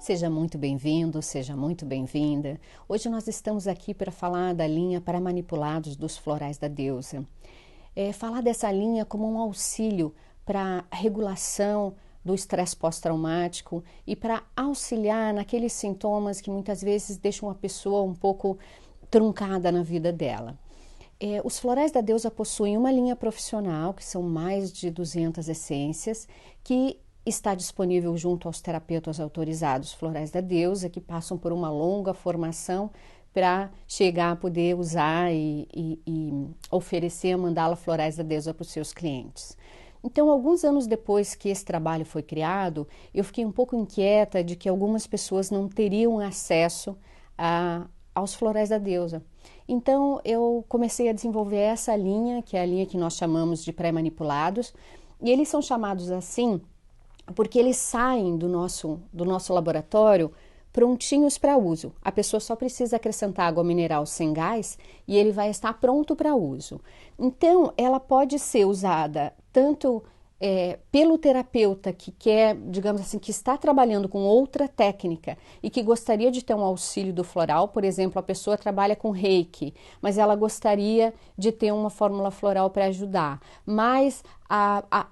Seja muito bem-vindo, seja muito bem-vinda. Hoje nós estamos aqui para falar da linha para manipulados dos florais da deusa. Falar dessa linha como um auxílio para a regulação do estresse pós-traumático e para auxiliar naqueles sintomas que muitas vezes deixam a pessoa um pouco truncada na vida dela. Os florais da deusa possuem uma linha profissional, que são mais de 200 essências, que está disponível junto aos terapeutas autorizados florais da deusa, que passam por uma longa formação para chegar a poder usar e oferecer a mandala florais da deusa para os seus clientes. Então, alguns anos depois que esse trabalho foi criado, eu fiquei um pouco inquieta de que algumas pessoas não teriam acesso aos florais da deusa. Então, eu comecei a desenvolver essa linha, que é a linha que nós chamamos de pré-manipulados, e eles são chamados assim porque eles saem do nosso laboratório prontinhos para uso. A pessoa só precisa acrescentar água mineral sem gás e ele vai estar pronto para uso. Então, ela pode ser usada tanto pelo terapeuta que quer, digamos assim, que está trabalhando com outra técnica e que gostaria de ter um auxílio do floral. Por exemplo, a pessoa trabalha com reiki, mas ela gostaria de ter uma fórmula floral para ajudar. Mas a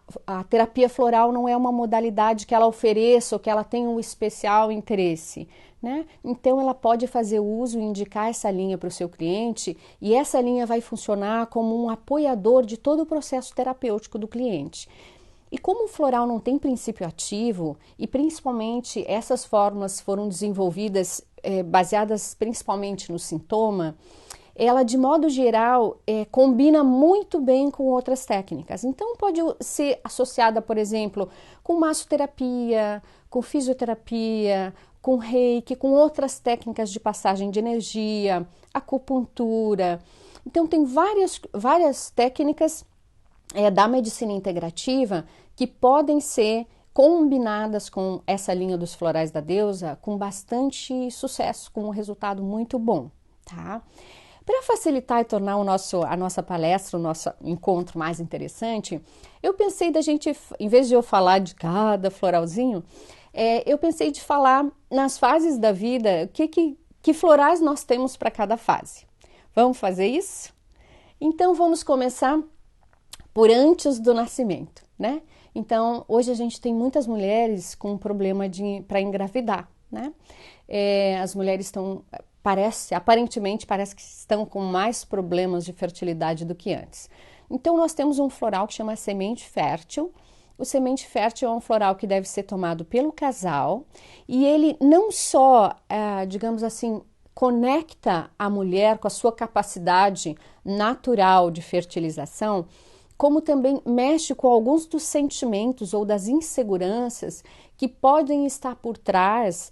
terapia floral não é uma modalidade que ela ofereça ou que ela tenha um especial interesse, né? Então, ela pode fazer uso e indicar essa linha para o seu cliente e essa linha vai funcionar como um apoiador de todo o processo terapêutico do cliente. E como o floral não tem princípio ativo, e principalmente essas fórmulas foram desenvolvidas baseadas principalmente no sintoma, ela de modo geral combina muito bem com outras técnicas. Então pode ser associada, por exemplo, com massoterapia, com fisioterapia, com reiki, com outras técnicas de passagem de energia, acupuntura. Então tem várias técnicas da medicina integrativa que podem ser combinadas com essa linha dos florais da deusa com bastante sucesso, com um resultado muito bom, tá? Para facilitar e tornar a nossa palestra, o nosso encontro mais interessante, eu pensei da gente, em vez de eu falar de cada floralzinho, eu pensei de falar nas fases da vida, que florais nós temos para cada fase. Vamos fazer isso? Então vamos começar por antes do nascimento, né? Então, hoje a gente tem muitas mulheres com problema para engravidar, né? As mulheres aparentemente parece que estão com mais problemas de fertilidade do que antes. Então, nós temos um floral que chama semente fértil. O semente fértil é um floral que deve ser tomado pelo casal e ele não só, digamos assim, conecta a mulher com a sua capacidade natural de fertilização, como também mexe com alguns dos sentimentos ou das inseguranças que podem estar por trás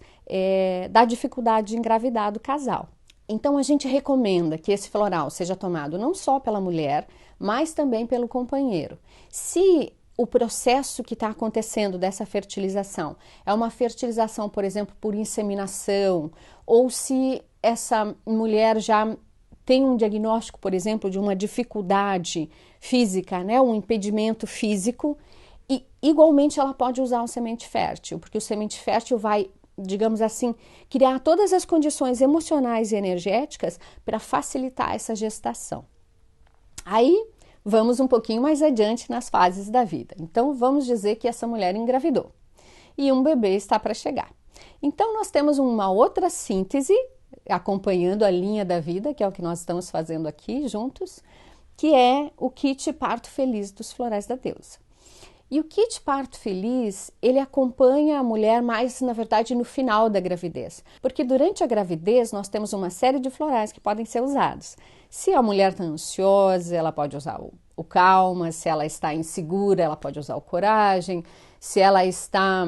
da dificuldade de engravidar do casal. Então, a gente recomenda que esse floral seja tomado não só pela mulher, mas também pelo companheiro. Se o processo que está acontecendo dessa fertilização é uma fertilização, por exemplo, por inseminação, ou se essa mulher já tem um diagnóstico, por exemplo, de uma dificuldade física, né, um impedimento físico, e igualmente ela pode usar o semente fértil, porque o semente fértil vai, digamos assim, criar todas as condições emocionais e energéticas para facilitar essa gestação. Aí, vamos um pouquinho mais adiante nas fases da vida. Então, vamos dizer que essa mulher engravidou e um bebê está para chegar. Então, nós temos uma outra síntese acompanhando a linha da vida, que é o que nós estamos fazendo aqui juntos, que é o kit Parto Feliz dos Florais da Deusa. E o kit Parto Feliz, ele acompanha a mulher mais, na verdade, no final da gravidez, porque durante a gravidez nós temos uma série de florais que podem ser usados. Se a mulher está ansiosa, ela pode usar o calma, se ela está insegura, ela pode usar o coragem, se ela está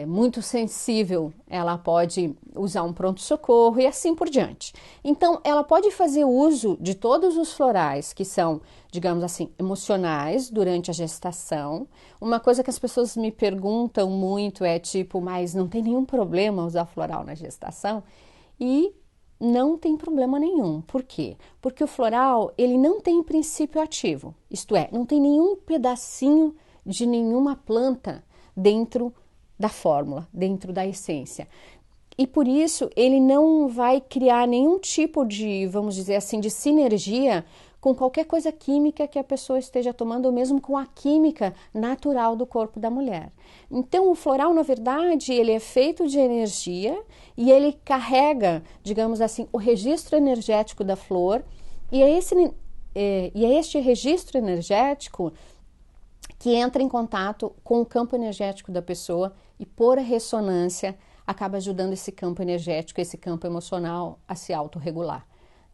muito sensível, ela pode usar um pronto-socorro e assim por diante. Então, ela pode fazer uso de todos os florais que são, digamos assim, emocionais durante a gestação. Uma coisa que as pessoas me perguntam muito é tipo, mas não tem nenhum problema usar floral na gestação? E não tem problema nenhum. Por quê? Porque o floral, ele não tem princípio ativo, isto é, não tem nenhum pedacinho de nenhuma planta dentro da fórmula, dentro da essência. E por isso ele não vai criar nenhum tipo de, vamos dizer assim, de sinergia com qualquer coisa química que a pessoa esteja tomando, ou mesmo com a química natural do corpo da mulher. Então, o floral, na verdade, ele é feito de energia e ele carrega, digamos assim, o registro energético da flor, e é este registro energético que entra em contato com o campo energético da pessoa e, por ressonância, acaba ajudando esse campo energético, esse campo emocional a se autorregular.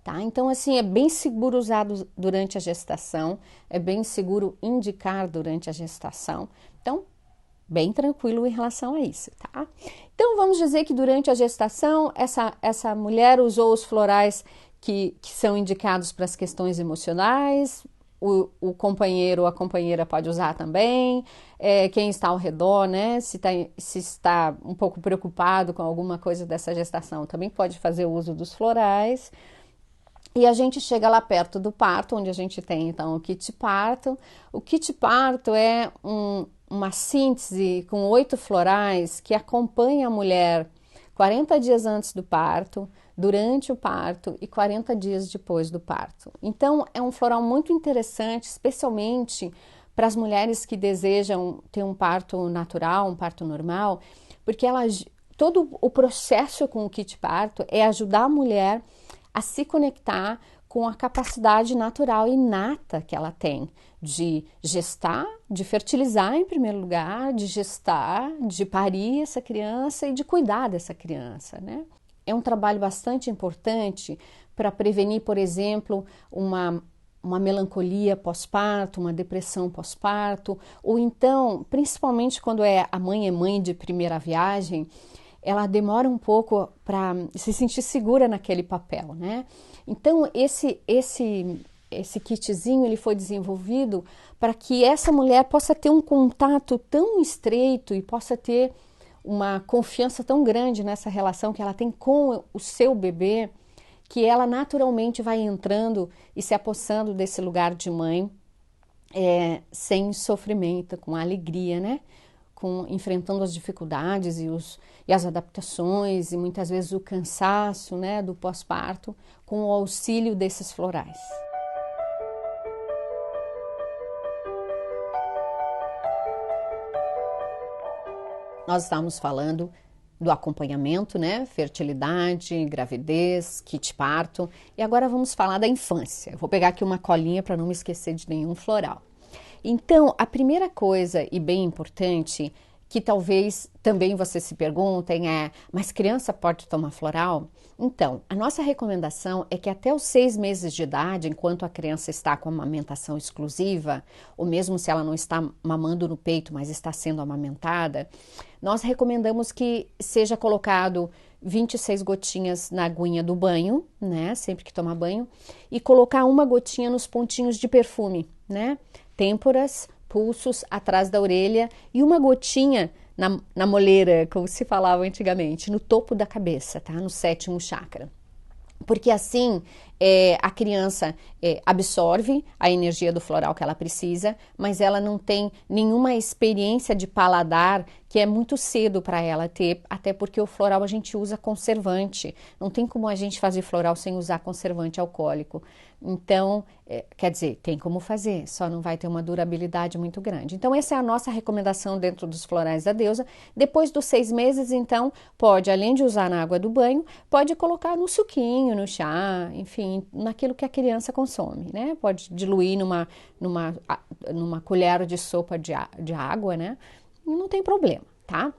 Tá? Então, assim, é bem seguro usar durante a gestação, é bem seguro indicar durante a gestação. Então, bem tranquilo em relação a isso, tá? Então, vamos dizer que durante a gestação, essa mulher usou os florais que são indicados para as questões emocionais, o companheiro ou a companheira pode usar também, quem está ao redor, né? Se está um pouco preocupado com alguma coisa dessa gestação, também pode fazer uso dos florais. E a gente chega lá perto do parto, onde a gente tem então o kit parto. O kit parto é uma síntese com 8 florais que acompanha a mulher 40 dias antes do parto, durante o parto e 40 dias depois do parto. Então é um floral muito interessante, especialmente para as mulheres que desejam ter um parto natural, um parto normal, porque todo o processo com o kit parto é ajudar a mulher a se conectar com a capacidade natural inata que ela tem de gestar, de fertilizar em primeiro lugar, de gestar, de parir essa criança e de cuidar dessa criança, né? É um trabalho bastante importante para prevenir, por exemplo, uma melancolia pós-parto, uma depressão pós-parto, ou então, principalmente quando a mãe é mãe de primeira viagem, ela demora um pouco para se sentir segura naquele papel, né? Então, esse kitzinho ele foi desenvolvido para que essa mulher possa ter um contato tão estreito e possa ter uma confiança tão grande nessa relação que ela tem com o seu bebê, que ela naturalmente vai entrando e se apossando desse lugar de mãe sem sofrimento, com alegria, né? Enfrentando as dificuldades e as adaptações e muitas vezes o cansaço, né, do pós-parto, com o auxílio desses florais. Nós estamos falando do acompanhamento, né, fertilidade, gravidez, kit parto, e agora vamos falar da infância. Eu vou pegar aqui uma colinha para não me esquecer de nenhum floral. Então, a primeira coisa e bem importante, que talvez também vocês se perguntem mas criança pode tomar floral? Então, a nossa recomendação é que até os 6 meses de idade, enquanto a criança está com amamentação exclusiva, ou mesmo se ela não está mamando no peito, mas está sendo amamentada, nós recomendamos que seja colocado 26 gotinhas na aguinha do banho, né, sempre que tomar banho, e colocar uma gotinha nos pontinhos de perfume, né, têmporas, pulsos, atrás da orelha e uma gotinha na moleira, como se falava antigamente, no topo da cabeça, tá? No 7º chakra. Porque assim a criança absorve a energia do floral que ela precisa, mas ela não tem nenhuma experiência de paladar que é muito cedo para ela ter, até porque o floral a gente usa conservante. Não tem como a gente fazer floral sem usar conservante alcoólico. Então, quer dizer, tem como fazer, só não vai ter uma durabilidade muito grande. Então, essa é a nossa recomendação dentro dos florais da deusa. Depois dos 6 meses, então, pode, além de usar na água do banho, pode colocar no suquinho, no chá, enfim, naquilo que a criança consome, né? Pode diluir numa colher de sopa de água, né? E não tem problema, tá?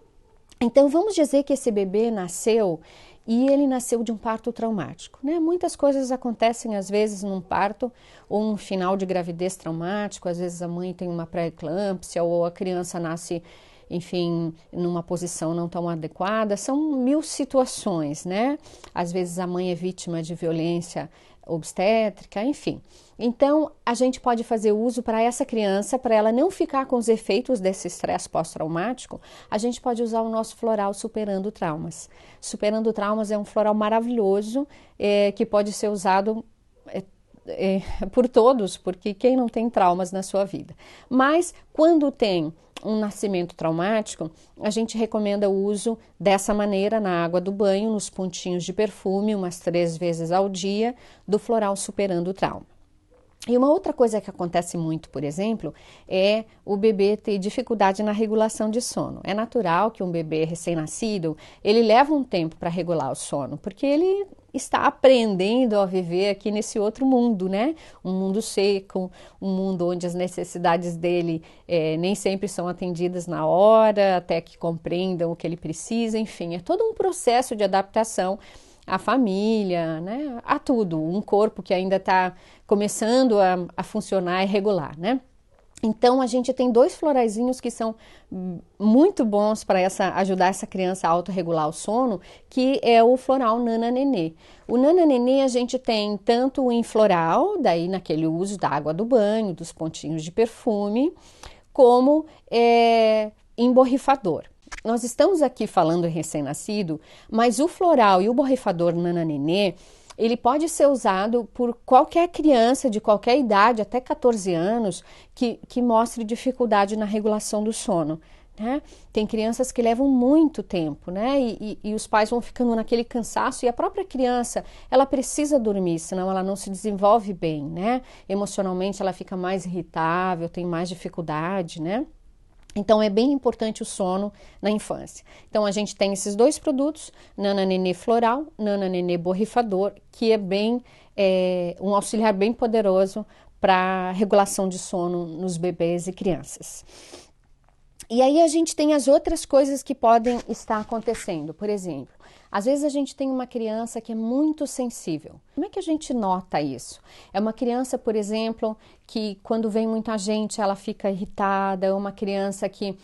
Então, vamos dizer que esse bebê nasceu e ele nasceu de um parto traumático, né? Muitas coisas acontecem às vezes num parto ou num final de gravidez traumático, às vezes a mãe tem uma pré-eclâmpsia ou a criança nasce, enfim, numa posição não tão adequada, são 1000 situações, né? Às vezes a mãe é vítima de violência obstétrica, enfim. Então, a gente pode fazer uso para essa criança, para ela não ficar com os efeitos desse estresse pós-traumático, a gente pode usar o nosso floral Superando Traumas. Superando Traumas é um floral maravilhoso que pode ser usado por todos, porque quem não tem traumas na sua vida. Mas, quando tem um nascimento traumático, a gente recomenda o uso dessa maneira na água do banho, nos pontinhos de perfume, umas 3 vezes ao dia, do floral superando o trauma. E uma outra coisa que acontece muito, por exemplo, é o bebê ter dificuldade na regulação de sono. É natural que um bebê recém-nascido, ele leva um tempo para regular o sono, porque ele está aprendendo a viver aqui nesse outro mundo, né? Um mundo seco, um mundo onde as necessidades dele nem sempre são atendidas na hora, até que compreendam o que ele precisa, enfim, é todo um processo de adaptação à família, né? A tudo, um corpo que ainda está começando a funcionar e regular, né? Então a gente tem 2 floraizinhos que são muito bons para ajudar essa criança a autorregular o sono, que é o floral Nana Nenê. O Nana Nenê a gente tem tanto em floral, daí naquele uso da água do banho, dos pontinhos de perfume, como em borrifador. Nós estamos aqui falando em recém-nascido, mas o floral e o borrifador Nana Nenê, ele pode ser usado por qualquer criança de qualquer idade, até 14 anos, que mostre dificuldade na regulação do sono, né? Tem crianças que levam muito tempo, né? E os pais vão ficando naquele cansaço, e a própria criança, ela precisa dormir, senão ela não se desenvolve bem, né? Emocionalmente ela fica mais irritável, tem mais dificuldade, né? Então é bem importante o sono na infância. Então a gente tem esses 2 produtos, Nana Nenê Floral, Nana Nenê Borrifador, que é um auxiliar bem poderoso para regulação de sono nos bebês e crianças. E aí a gente tem as outras coisas que podem estar acontecendo. Por exemplo, às vezes a gente tem uma criança que é muito sensível. Como é que a gente nota isso? É uma criança, por exemplo, que quando vem muita gente ela fica irritada, é uma criança que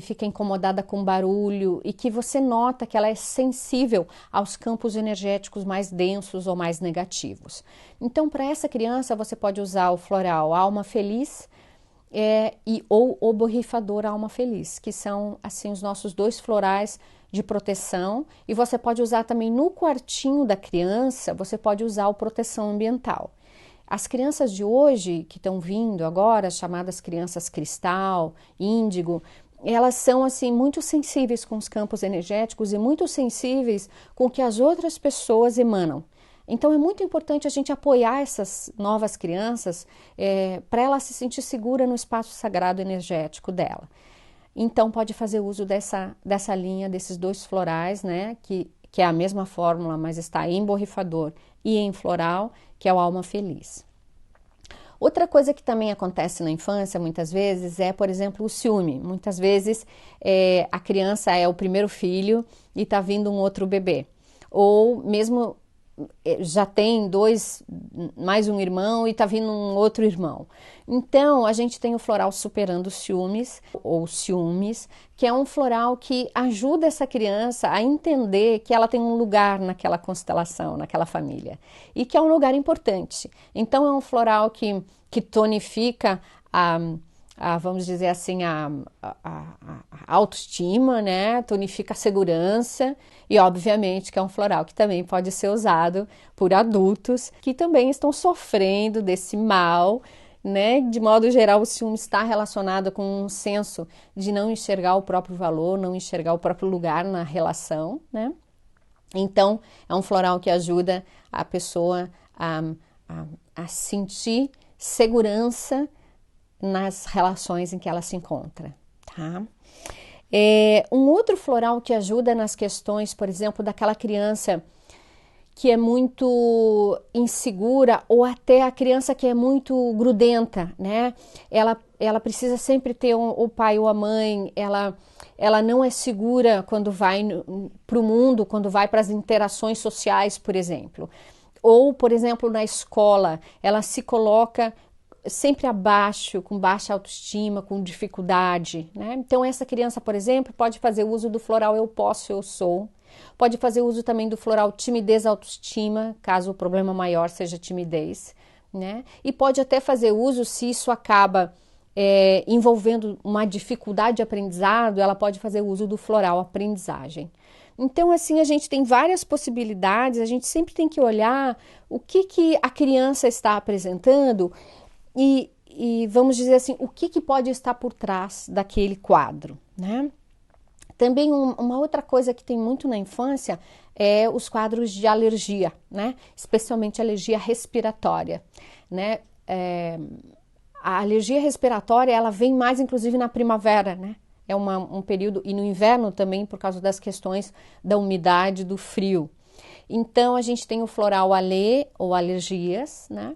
fica incomodada com barulho e que você nota que ela é sensível aos campos energéticos mais densos ou mais negativos. Então, para essa criança, você pode usar o floral Alma Feliz, ou o borrifador Alma Feliz, que são assim os nossos 2 florais de proteção, e você pode usar também no quartinho da criança, você pode usar o proteção ambiental. As crianças de hoje que estão vindo agora, chamadas crianças cristal, índigo, elas são assim muito sensíveis com os campos energéticos e muito sensíveis com o que as outras pessoas emanam. Então é muito importante a gente apoiar essas novas crianças para ela se sentir segura no espaço sagrado energético dela. Então pode fazer uso dessa linha, desses 2 florais, né, que é a mesma fórmula, mas está em borrifador e em floral, que é o Alma Feliz. Outra coisa que também acontece na infância, muitas vezes, é, por exemplo, o ciúme. Muitas vezes a criança é o primeiro filho e está vindo um outro bebê. Ou mesmo já tem 2, mais um irmão e está vindo um outro irmão. Então, a gente tem o floral Superando Ciúmes, ou Ciúmes, que é um floral que ajuda essa criança a entender que ela tem um lugar naquela constelação, naquela família, e que é um lugar importante. Então, é um floral que tonifica vamos dizer assim, a autoestima, né? Tonifica a segurança e, obviamente, que é um floral que também pode ser usado por adultos que também estão sofrendo desse mal, né? De modo geral, o ciúme está relacionado com um senso de não enxergar o próprio valor, não enxergar o próprio lugar na relação, né? Então, é um floral que ajuda a pessoa a sentir segurança nas relações em que ela se encontra, tá? Um outro floral que ajuda nas questões, por exemplo, daquela criança que é muito insegura, ou até a criança que é muito grudenta, né? Ela precisa sempre ter o pai ou a mãe, ela não é segura quando vai para o mundo, quando vai para as interações sociais, por exemplo. Ou, por exemplo, na escola, ela se coloca sempre abaixo, com baixa autoestima, com dificuldade, né? Então essa criança, por exemplo, pode fazer uso do floral Eu Posso, Eu Sou, pode fazer uso também do floral Timidez Autoestima, caso o problema maior seja timidez, né? E pode até fazer uso, se isso acaba envolvendo uma dificuldade de aprendizado, ela pode fazer uso do floral Aprendizagem. Então, assim, a gente tem várias possibilidades, a gente sempre tem que olhar o que a criança está apresentando. E e vamos dizer assim, o que pode estar por trás daquele quadro, né? Também uma outra coisa que tem muito na infância é os quadros de alergia, né? Especialmente alergia respiratória, né? A alergia respiratória, ela vem mais inclusive na primavera, né? É um período, e no inverno também por causa das questões da umidade, do frio. Então a gente tem o floral alê ou alergias, né?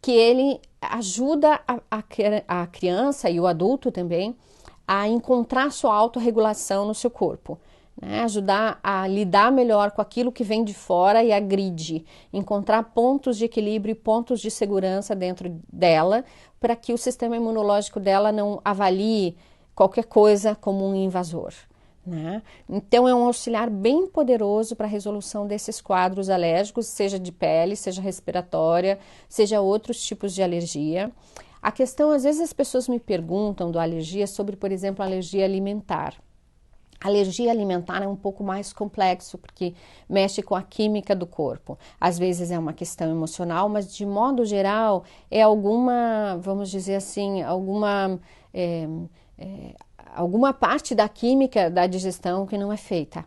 Que ele ajuda a criança e o adulto também a encontrar sua autorregulação no seu corpo, né? Ajudar a lidar melhor com aquilo que vem de fora e agride, encontrar pontos de equilíbrio e pontos de segurança dentro dela, para que o sistema imunológico dela não avalie qualquer coisa como um invasor, né? Então é um auxiliar bem poderoso para a resolução desses quadros alérgicos, seja de pele, seja respiratória, seja outros tipos de alergia. A questão, às vezes as pessoas me perguntam da alergia sobre, por exemplo, alergia alimentar. A alergia alimentar é um pouco mais complexo, porque mexe com a química do corpo. Às vezes é uma questão emocional, mas de modo geral é alguma, vamos dizer assim, alguma parte da química da digestão que não é feita.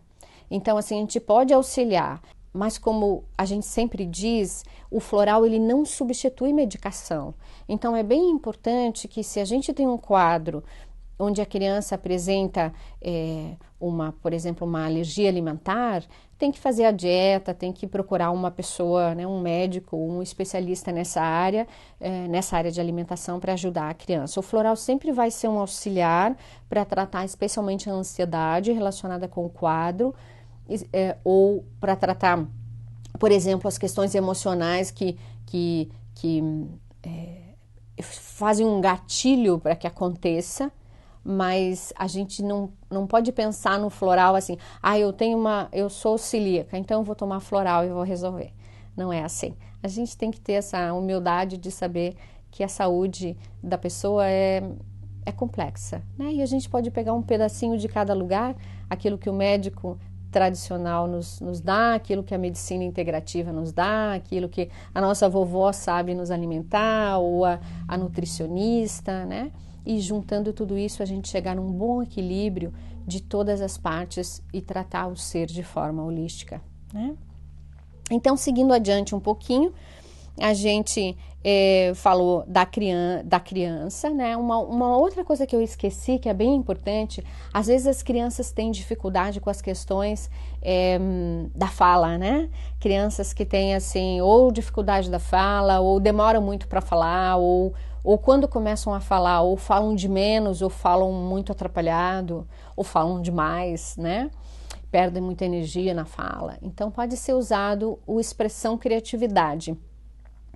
Então, assim, a gente pode auxiliar, mas como a gente sempre diz, o floral ele não substitui medicação. Então, é bem importante que se a gente tem um quadro onde a criança apresenta por exemplo, uma alergia alimentar, tem que fazer a dieta, tem que procurar uma pessoa, né, um médico, um especialista nessa área de alimentação para ajudar a criança. O floral sempre vai ser um auxiliar para tratar especialmente a ansiedade relacionada com o quadro, ou para tratar, por exemplo, as questões emocionais que fazem um gatilho para que aconteça. Mas a gente não pode pensar no floral assim, eu sou celíaca, então eu vou tomar floral e vou resolver. Não é assim. A gente tem que ter essa humildade de saber que a saúde da pessoa é complexa, né? E a gente pode pegar um pedacinho de cada lugar, aquilo que o médico tradicional nos dá, aquilo que a medicina integrativa nos dá, aquilo que a nossa vovó sabe nos alimentar, ou a nutricionista, né? E juntando tudo isso, a gente chegar num bom equilíbrio de todas as partes e tratar o ser de forma holística, né? Então, seguindo adiante um pouquinho, a gente falou da criança, né? Uma outra coisa que eu esqueci, que é bem importante, às vezes as crianças têm dificuldade com as questões da fala, né? Crianças que têm, assim, ou dificuldade da fala, ou demoram muito para falar, ou quando começam a falar, ou falam de menos, ou falam muito atrapalhado, ou falam demais, né? Perdem muita energia na fala. Então, pode ser usado o expressão criatividade,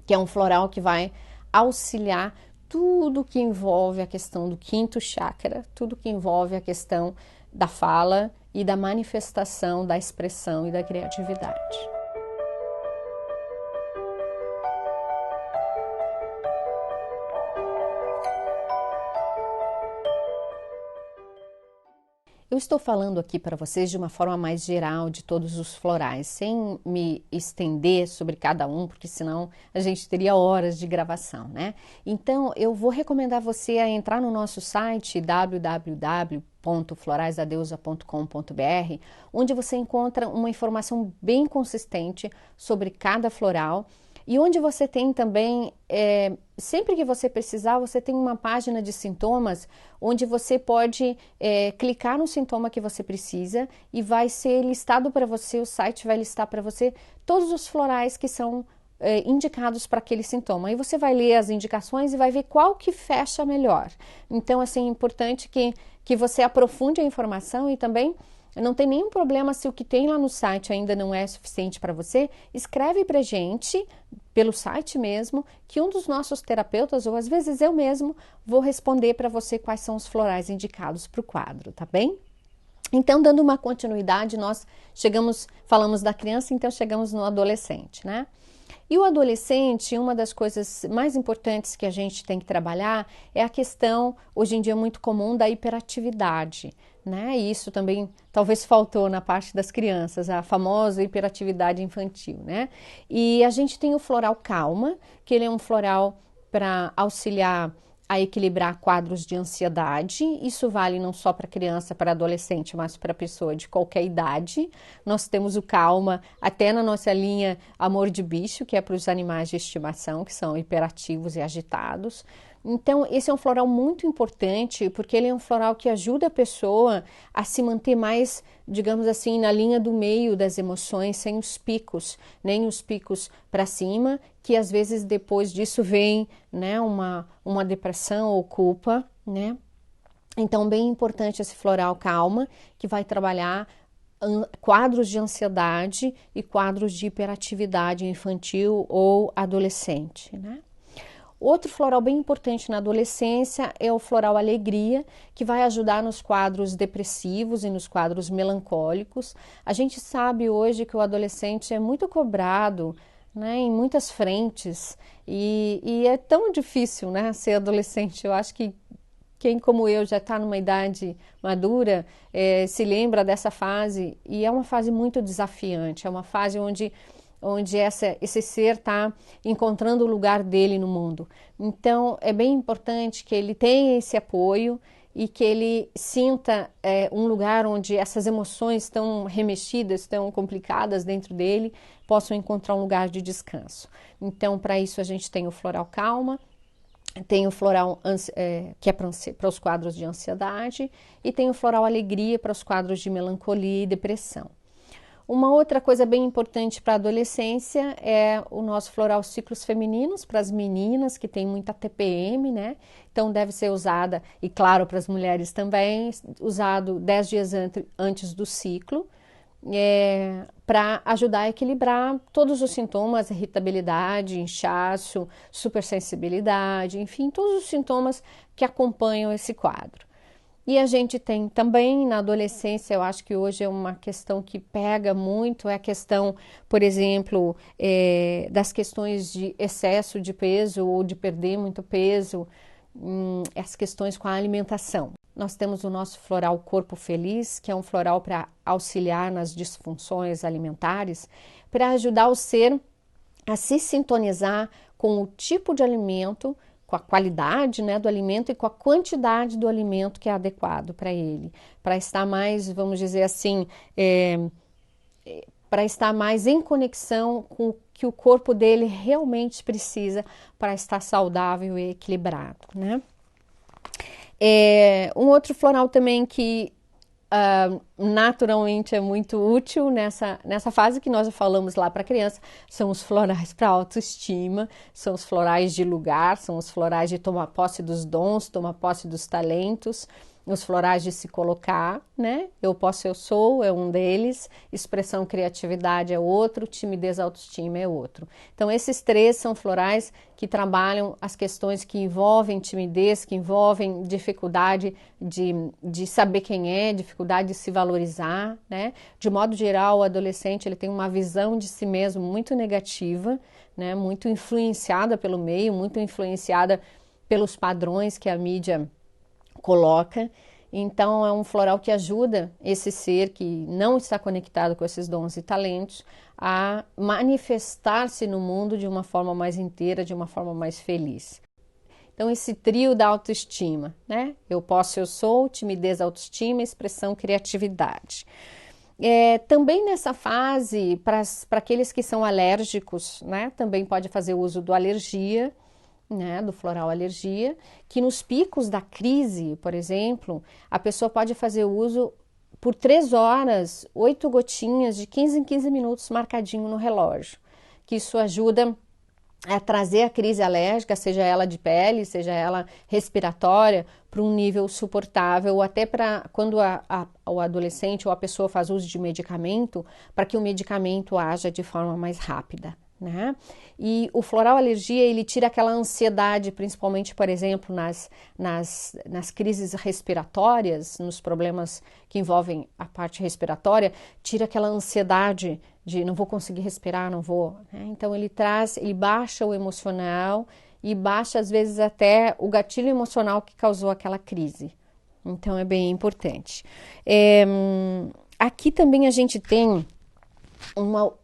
que é um floral que vai auxiliar tudo que envolve a questão do quinto chakra, tudo que envolve a questão da fala e da manifestação da expressão e da criatividade. Eu estou falando aqui para vocês de uma forma mais geral de todos os florais, sem me estender sobre cada um, porque senão a gente teria horas de gravação, né? Então, eu vou recomendar você a entrar no nosso site www.floraisdadeusa.com.br, onde você encontra uma informação bem consistente sobre cada floral. E onde você tem também, sempre que você precisar, você tem uma página de sintomas, onde você pode clicar no sintoma que você precisa e vai ser listado para você, o site vai listar para você todos os florais que são indicados para aquele sintoma. Aí você vai ler as indicações e vai ver qual que fecha melhor. Então, assim, é importante que você aprofunde a informação e também não tem nenhum problema se o que tem lá no site ainda não é suficiente para você, escreve para a gente pelo site mesmo, que um dos nossos terapeutas, ou às vezes eu mesmo, vou responder para você quais são os florais indicados para o quadro, tá bem? Então, dando uma continuidade, nós falamos da criança, então chegamos no adolescente, né? E o adolescente, uma das coisas mais importantes que a gente tem que trabalhar é a questão, hoje em dia muito comum, da hiperatividade, né? E isso também talvez faltou na parte das crianças, a famosa hiperatividade infantil, né? E a gente tem o floral calma, que ele é um floral para auxiliar a equilibrar quadros de ansiedade. Isso vale não só para criança, para adolescente, mas para pessoa de qualquer idade. Nós temos o calma até na nossa linha amor de bicho, que é para os animais de estimação, que são hiperativos e agitados. Então, esse é um floral muito importante, porque ele é um floral que ajuda a pessoa a se manter mais, digamos assim, na linha do meio das emoções, sem os picos, nem os picos para cima, que às vezes depois disso vem, né, uma depressão ou culpa, né? Então, bem importante esse floral calma, que vai trabalhar quadros de ansiedade e quadros de hiperatividade infantil ou adolescente, né? Outro floral bem importante na adolescência é o floral alegria, que vai ajudar nos quadros depressivos e nos quadros melancólicos. A gente sabe hoje que o adolescente é muito cobrado, né, em muitas frentes, e é tão difícil, né, ser adolescente. Eu acho que quem como eu já está numa idade madura se lembra dessa fase, e é uma fase muito desafiante, é uma fase onde esse ser está encontrando o lugar dele no mundo. Então, é bem importante que ele tenha esse apoio e que ele sinta um lugar onde essas emoções tão remexidas, tão complicadas dentro dele, possam encontrar um lugar de descanso. Então, para isso, a gente tem o floral calma, tem o floral que é para os quadros de ansiedade, e tem o floral alegria para os quadros de melancolia e depressão. Uma outra coisa bem importante para a adolescência é o nosso floral ciclos femininos, para as meninas que tem muita TPM, né? Então deve ser usada, e claro, para as mulheres também, usado 10 dias antes do ciclo, para ajudar a equilibrar todos os sintomas, irritabilidade, inchaço, supersensibilidade, enfim, todos os sintomas que acompanham esse quadro. E a gente tem também na adolescência, eu acho que hoje é uma questão que pega muito, é a questão, por exemplo, das questões de excesso de peso ou de perder muito peso, as questões com a alimentação. Nós temos o nosso floral Corpo Feliz, que é um floral para auxiliar nas disfunções alimentares, para ajudar o ser a se sintonizar com o tipo de alimento, com a qualidade, né, do alimento e com a quantidade do alimento que é adequado para ele, para estar mais, vamos dizer assim, para estar mais em conexão com o que o corpo dele realmente precisa para estar saudável e equilibrado, né? Um outro floral também que naturalmente é muito útil nessa fase que nós já falamos lá para criança, são os florais para autoestima, são os florais de lugar, são os florais de tomar posse dos dons, tomar posse dos talentos, os florais de se colocar, né? Eu posso, eu sou é um deles, expressão criatividade é outro, timidez autoestima é outro. Então esses três são florais que trabalham as questões que envolvem timidez, que envolvem dificuldade de saber quem é, dificuldade de se valorizar, né? De modo geral, o adolescente ele tem uma visão de si mesmo muito negativa, né? Muito influenciada pelo meio, muito influenciada pelos padrões que a mídia coloca. Então é um floral que ajuda esse ser que não está conectado com esses dons e talentos a manifestar-se no mundo de uma forma mais inteira, de uma forma mais feliz. Então esse trio da autoestima, né? Eu posso, eu sou, timidez, autoestima, expressão, criatividade. Também nessa fase, para aqueles que são alérgicos, né? Também pode fazer uso do alergia, né, do floral alergia, que nos picos da crise, por exemplo, a pessoa pode fazer uso por 3 horas, 8 gotinhas de 15 em 15 minutos marcadinho no relógio, que isso ajuda a trazer a crise alérgica, seja ela de pele, seja ela respiratória, para um nível suportável, ou até para quando o adolescente ou a pessoa faz uso de medicamento, para que o medicamento haja de forma mais rápida. Né? E o floral alergia, ele tira aquela ansiedade, principalmente, por exemplo, nas crises respiratórias, nos problemas que envolvem a parte respiratória, tira aquela ansiedade de não vou conseguir respirar, não vou. Né? Então ele baixa o emocional e baixa às vezes até o gatilho emocional que causou aquela crise. Então é bem importante. Aqui também a gente tem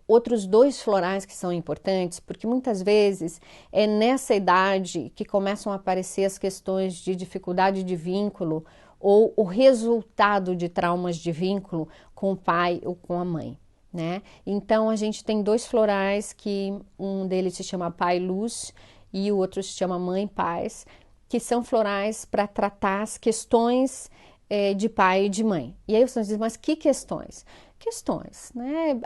Outros dois florais que são importantes, porque muitas vezes é nessa idade que começam a aparecer as questões de dificuldade de vínculo ou o resultado de traumas de vínculo com o pai ou com a mãe, né? Então a gente tem dois florais que um deles se chama Pai Luz e o outro se chama Mãe Paz, que são florais para tratar as questões de pai e de mãe. E aí você diz, mas que questões? Questões, né?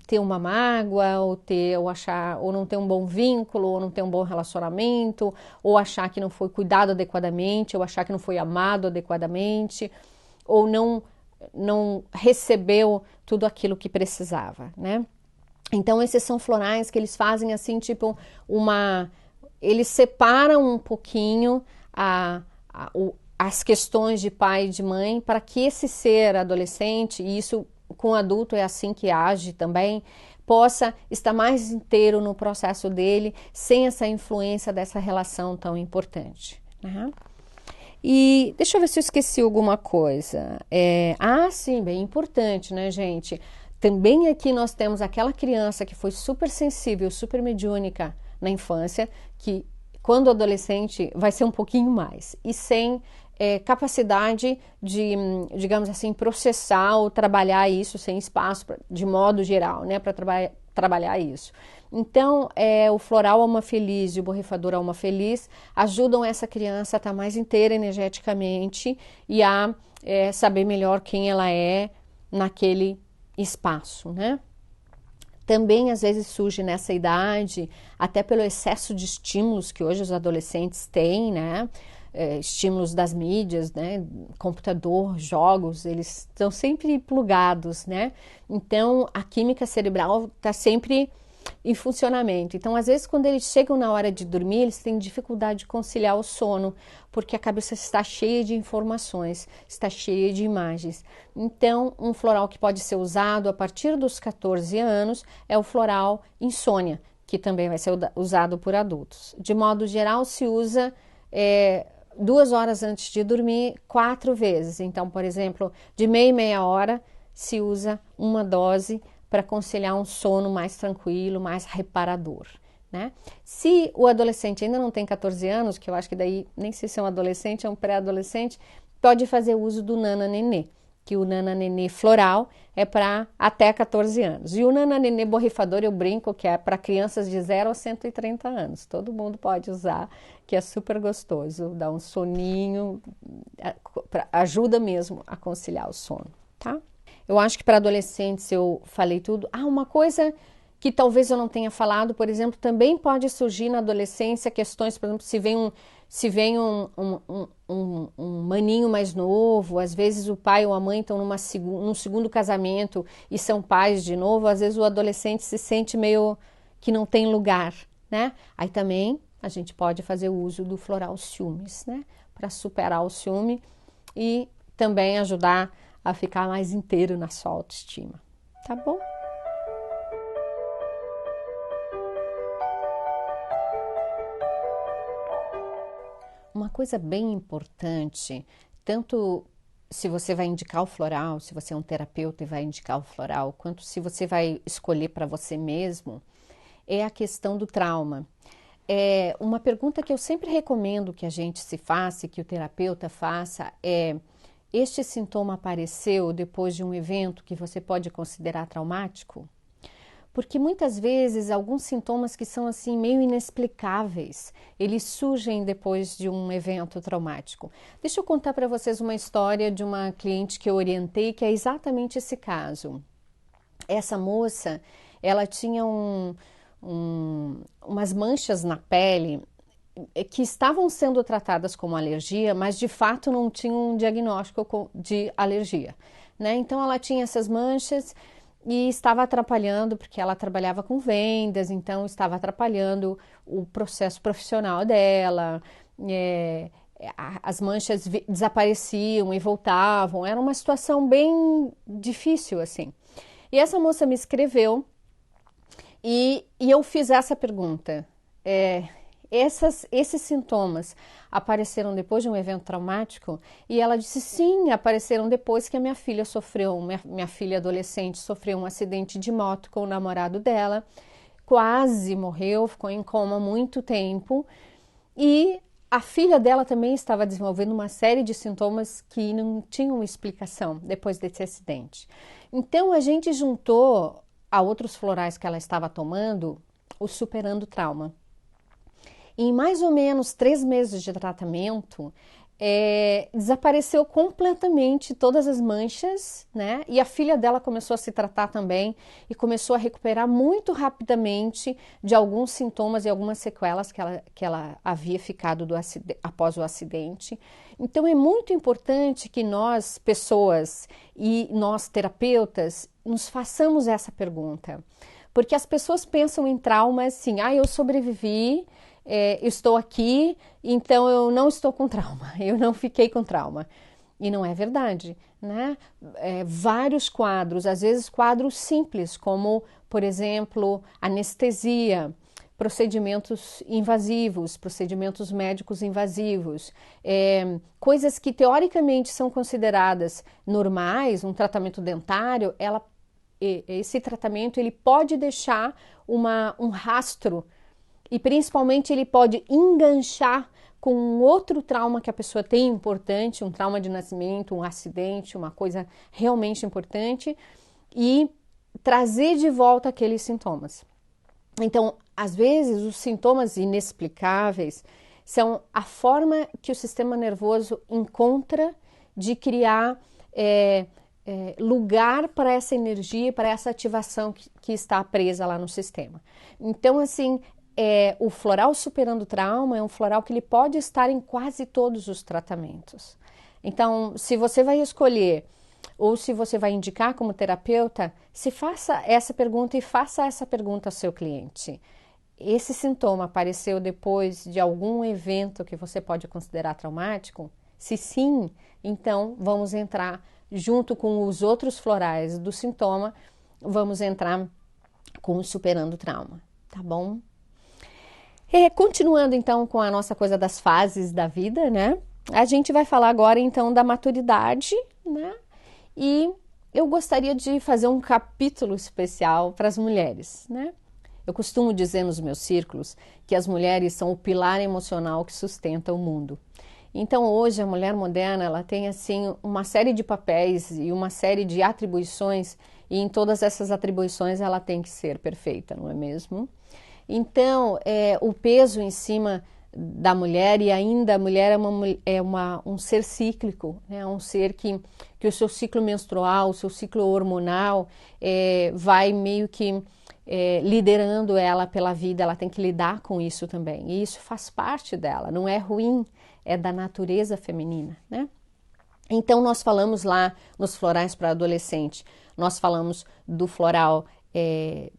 Ter uma mágoa, ou não ter um bom vínculo, ou não ter um bom relacionamento, ou achar que não foi cuidado adequadamente, ou achar que não foi amado adequadamente, ou não recebeu tudo aquilo que precisava, né? Então esses são florais que eles fazem assim, tipo eles separam um pouquinho as questões de pai e de mãe para que esse ser adolescente, e isso com adulto é assim que age também, possa estar mais inteiro no processo dele, sem essa influência dessa relação tão importante. Né? E deixa eu ver se eu esqueci alguma coisa. Sim, bem importante, né, gente? Também aqui nós temos aquela criança que foi super sensível, super mediúnica na infância, que quando adolescente vai ser um pouquinho mais, e sem capacidade de, digamos assim, processar ou trabalhar isso sem espaço, de modo geral, né, para trabalhar isso. Então, o floral Alma Feliz e o borrifador Alma Feliz ajudam essa criança a estar mais inteira energeticamente e a saber melhor quem ela é naquele espaço, né? Também às vezes surge nessa idade, até pelo excesso de estímulos que hoje os adolescentes têm, né? Estímulos das mídias, né? Computador, jogos, eles estão sempre plugados, né? Então a química cerebral está sempre em funcionamento. Então, às vezes, quando eles chegam na hora de dormir, eles têm dificuldade de conciliar o sono, porque a cabeça está cheia de informações, está cheia de imagens. Então, um floral que pode ser usado a partir dos 14 anos é o floral Insônia, que também vai ser usado por adultos. De modo geral, se usa 2 horas antes de dormir, 4 vezes. Então, por exemplo, de meia em meia hora, se usa uma dose para conciliar um sono mais tranquilo, mais reparador, né? Se o adolescente ainda não tem 14 anos, que eu acho que daí nem sei se é um adolescente, é um pré-adolescente, pode fazer uso do Nana Nenê, que o Nana Nenê floral é para até 14 anos. E o Nana Nenê borrifador, eu brinco que é para crianças de 0 a 130 anos. Todo mundo pode usar, que é super gostoso, dá um soninho, ajuda mesmo a conciliar o sono, tá? Eu acho que para adolescentes eu falei tudo. Uma coisa que talvez eu não tenha falado, por exemplo, também pode surgir na adolescência questões, por exemplo, se vem um maninho mais novo, às vezes o pai ou a mãe estão num segundo casamento e são pais de novo, às vezes o adolescente se sente meio que não tem lugar, né? Aí também a gente pode fazer uso do floral ciúmes, né? Para superar o ciúme e também ajudar a ficar mais inteiro na sua autoestima, tá bom? Uma coisa bem importante, tanto se você vai indicar o floral, se você é um terapeuta e vai indicar o floral, quanto se você vai escolher para você mesmo, é a questão do trauma. Uma pergunta que eu sempre recomendo que a gente se faça, que o terapeuta faça, este sintoma apareceu depois de um evento que você pode considerar traumático? Porque muitas vezes alguns sintomas que são assim meio inexplicáveis, eles surgem depois de um evento traumático. Deixa eu contar para vocês uma história de uma cliente que eu orientei, que é exatamente esse caso. Essa moça, ela tinha umas manchas na pele que estavam sendo tratadas como alergia, mas de fato não tinham um diagnóstico de alergia, né? Então ela tinha essas manchas e estava atrapalhando, porque ela trabalhava com vendas, então estava atrapalhando o processo profissional dela, as manchas desapareciam e voltavam, era uma situação bem difícil assim. E essa moça me escreveu e eu fiz essa pergunta, esses sintomas apareceram depois de um evento traumático? E ela disse sim, apareceram depois que a minha filha adolescente sofreu um acidente de moto com o namorado dela, quase morreu, ficou em coma muito tempo, e a filha dela também estava desenvolvendo uma série de sintomas que não tinham explicação depois desse acidente. Então a gente juntou a outros florais que ela estava tomando o Superando Trauma. Em mais ou menos 3 meses de tratamento, desapareceu completamente todas as manchas, né? E a filha dela começou a se tratar também e começou a recuperar muito rapidamente de alguns sintomas e algumas sequelas que ela havia ficado após o acidente. Então é muito importante que nós, pessoas e nós, terapeutas, nos façamos essa pergunta. Porque as pessoas pensam em trauma assim, eu sobrevivi, estou aqui, então eu não estou com trauma, eu não fiquei com trauma. E não é verdade, né? Vários quadros, às vezes quadros simples, como, por exemplo, anestesia, procedimentos invasivos, procedimentos médicos invasivos, coisas que teoricamente são consideradas normais, um tratamento dentário, esse tratamento ele pode deixar um rastro e principalmente ele pode enganchar com um outro trauma que a pessoa tem importante, um trauma de nascimento, um acidente, uma coisa realmente importante e trazer de volta aqueles sintomas. Então, às vezes, os sintomas inexplicáveis são a forma que o sistema nervoso encontra de criar lugar para essa energia, para essa ativação que está presa lá no sistema. Então, assim, o floral Superando Trauma é um floral que ele pode estar em quase todos os tratamentos. Então, se você vai escolher ou se você vai indicar como terapeuta, se faça essa pergunta e faça essa pergunta ao seu cliente. Esse sintoma apareceu depois de algum evento que você pode considerar traumático? Se sim, então vamos entrar junto com os outros florais do sintoma, vamos entrar com o Superando Trauma, tá bom? Continuando então com a nossa coisa das fases da vida, né? A gente vai falar agora então da maturidade, né? E eu gostaria de fazer um capítulo especial para as mulheres, né? Eu costumo dizer nos meus círculos que as mulheres são o pilar emocional que sustenta o mundo. Então hoje a mulher moderna ela tem assim uma série de papéis e uma série de atribuições e em todas essas atribuições ela tem que ser perfeita, não é mesmo? Então, o peso em cima da mulher, e ainda a mulher um ser cíclico, né? Um ser que o seu ciclo menstrual, o seu ciclo hormonal vai meio que liderando ela pela vida, ela tem que lidar com isso também. E isso faz parte dela, não é ruim, é da natureza feminina, né? Então, nós falamos lá nos florais para adolescente, nós falamos do floral